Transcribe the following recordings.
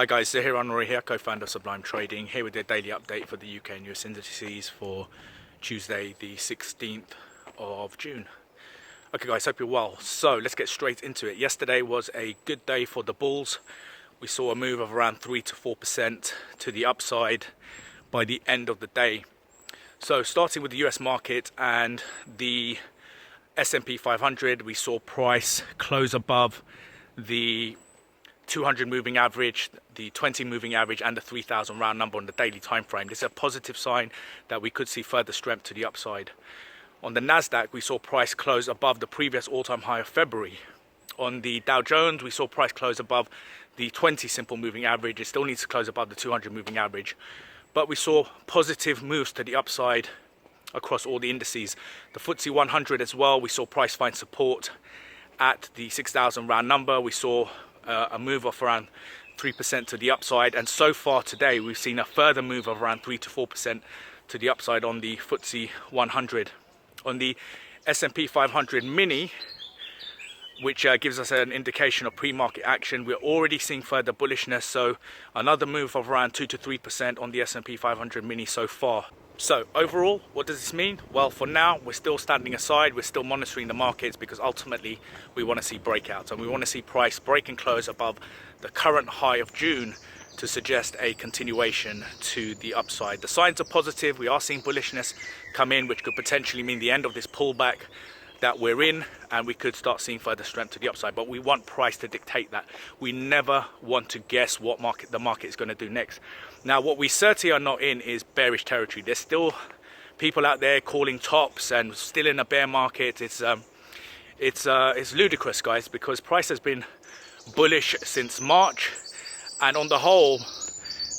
Hi guys, so here I'm Rory here, co-founder of Sublime Trading, here with the daily update for the UK and US indices for Tuesday the 16th of June. Okay guys, hope you're well. So let's get straight into it. Yesterday was a good day for the bulls. We saw a move of around 3 to 4% to the upside by the end of the day. So starting with the US market and the S&P 500, we saw price close above the 200 moving average, the 20 moving average and the 3,000 round number on the daily time frame. This is a positive sign that we could see further strength to the upside. On the Nasdaq, we saw price close above the previous all-time high of February. On the Dow Jones, we saw price close above the 20 simple moving average. It still needs to close above the 200 moving average, but we saw positive moves to the upside across all the indices. The FTSE 100 as well, we saw price find support at the 6,000 round number. We saw a move of around 3% to the upside, and so far today we've seen a further move of around 3 to 4% to the upside on the FTSE 100. On the S&P 500 mini, which gives us an indication of pre-market action, we're already seeing further bullishness, so another move of around 2 to 3% on the S&P 500 mini so far. So overall, what does this mean? Well, for now, we're still standing aside. We're still monitoring the markets because ultimately we want to see breakouts and we want to see price break and close above the current high of June to suggest a continuation to the upside. The signs are positive. We are seeing bullishness come in, which could potentially mean the end of this pullback that we're in, and we could start seeing further strength to the upside, but we want price to dictate that. We never want to guess what the market is going to do next. Now, what we certainly are not in is bearish territory. There's still people out there calling tops and still in a bear market. It's ludicrous, guys, because price has been bullish since March, and on the whole,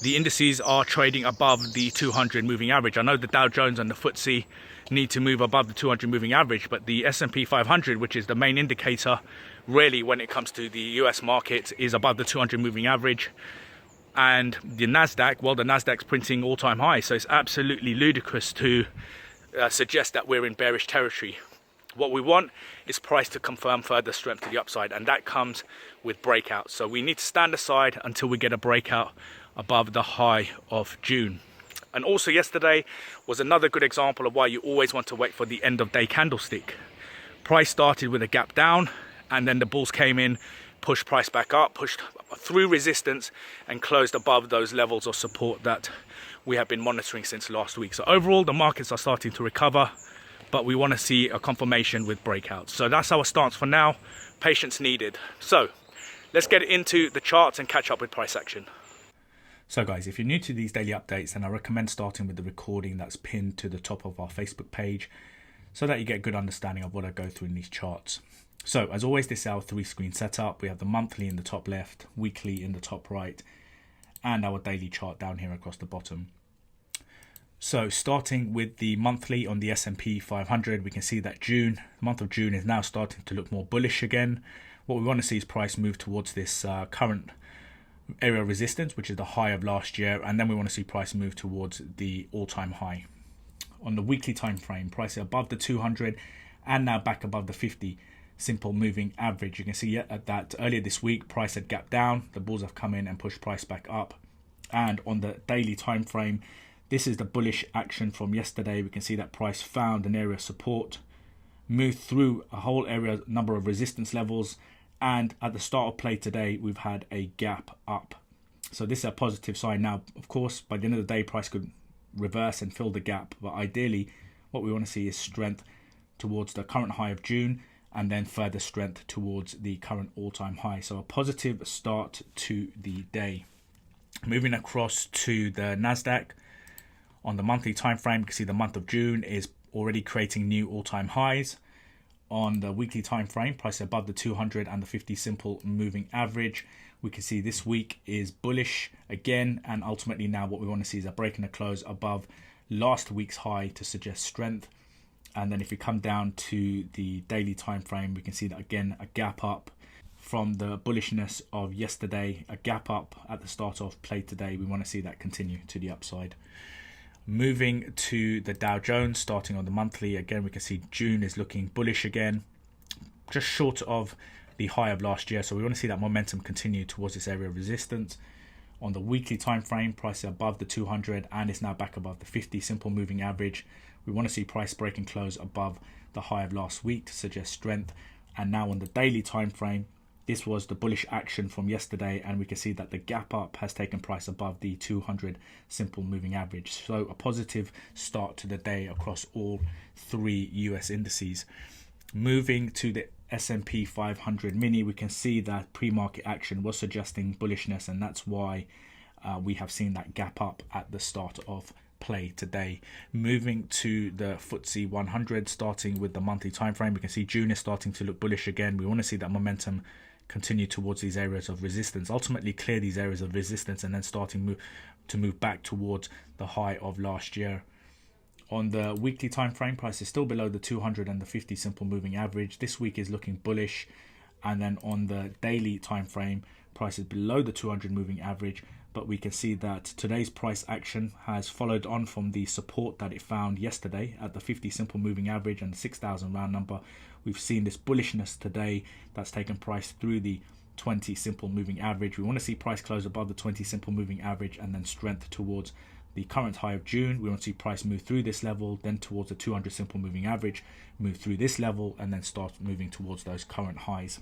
the indices are trading above the 200 moving average. I know the Dow Jones and the FTSE need to move above the 200 moving average, but the S&P 500, which is the main indicator really when it comes to the US market, is above the 200 moving average. And the Nasdaq, well, the Nasdaq's printing all-time high, so it's absolutely ludicrous to suggest that we're in bearish territory. What we want is price to confirm further strength to the upside, and that comes with breakouts. So we need to stand aside until we get a breakout above the high of June. And also yesterday was another good example of why you always want to wait for the end of day candlestick. Price started with a gap down, and then the bulls came in, pushed price back up, pushed through resistance and closed above those levels of support that we have been monitoring since last week. So overall, the markets are starting to recover, but we want to see a confirmation with breakouts. So that's our stance for now. Patience needed. So let's get into the charts and catch up with price action. So guys, if you're new to these daily updates, then I recommend starting with the recording that's pinned to the top of our Facebook page so that you get a good understanding of what I go through in these charts. So as always, this is our 3-screen setup. We have the monthly in the top left, weekly in the top right, and our daily chart down here across the bottom. So starting with the monthly on the S&P 500, we can see that the month of June is now starting to look more bullish again. What we want to see is price move towards this current area of resistance, which is the high of last year, and then we want to see price move towards the all-time high. On the weekly time frame, price is above the 200 and now back above the 50 simple moving average. You can see that earlier this week price had gapped down, the bulls have come in and pushed price back up. And on the daily time frame, this is the bullish action from yesterday. We can see that price found an area of support, moved through a whole area number of resistance levels, and at the start of play today, we've had a gap up. So this is a positive sign. Now, of course, by the end of the day, price could reverse and fill the gap. But ideally, what we want to see is strength towards the current high of June and then further strength towards the current all-time high. So a positive start to the day. Moving across to the Nasdaq. On the monthly time frame, you can see the month of June is already creating new all-time highs. On the weekly time frame, price above the 200 and the 50 simple moving average. We can see this week is bullish again, and ultimately now what we want to see is a break and a close above last week's high to suggest strength. And then if we come down to the daily time frame, we can see that again a gap up from the bullishness of yesterday, a gap up at the start of play today. We want to see that continue to the upside. Moving to the Dow Jones, starting on the monthly, again we can see June is looking bullish again, just short of the high of last year. So we want to see that momentum continue towards this area of resistance. On the weekly time frame, price is above the 200 and it's now back above the 50 simple moving average. We want to see price break and close above the high of last week to suggest strength. And now on the daily time frame, this was the bullish action from yesterday, and we can see that the gap up has taken price above the 200 simple moving average. So a positive start to the day across all three US indices. Moving to the S&P 500 mini, we can see that pre-market action was suggesting bullishness, and that's why we have seen that gap up at the start of play today. Moving to the FTSE 100, starting with the monthly time frame, we can see June is starting to look bullish again. We want to see that momentum continue towards these areas of resistance, ultimately clear these areas of resistance, and then starting to move back towards the high of last year. On the weekly time frame, price is still below the 200 and the 50 simple moving average. This week is looking bullish. And then on the daily time frame, price is below the 200 moving average, but we can see that today's price action has followed on from the support that it found yesterday at the 50 simple moving average and the 6,000 round number. We've seen this bullishness today that's taken price through the 20 simple moving average. We want to see price close above the 20 simple moving average and then strength towards the current high of June. We want to see price move through this level, then towards the 200 simple moving average, move through this level, and then start moving towards those current highs.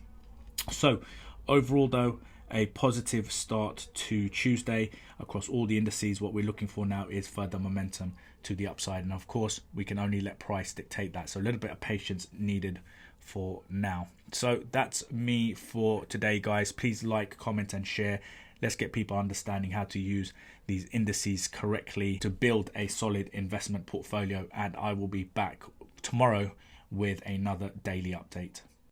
So overall though, a positive start to Tuesday across all the indices. What we're looking for now is further momentum to the upside, and of course we can only let price dictate that, so a little bit of patience needed for now. So that's me for today, guys. Please like, comment and share. Let's get people understanding how to use these indices correctly to build a solid investment portfolio, and I will be back tomorrow with another daily update.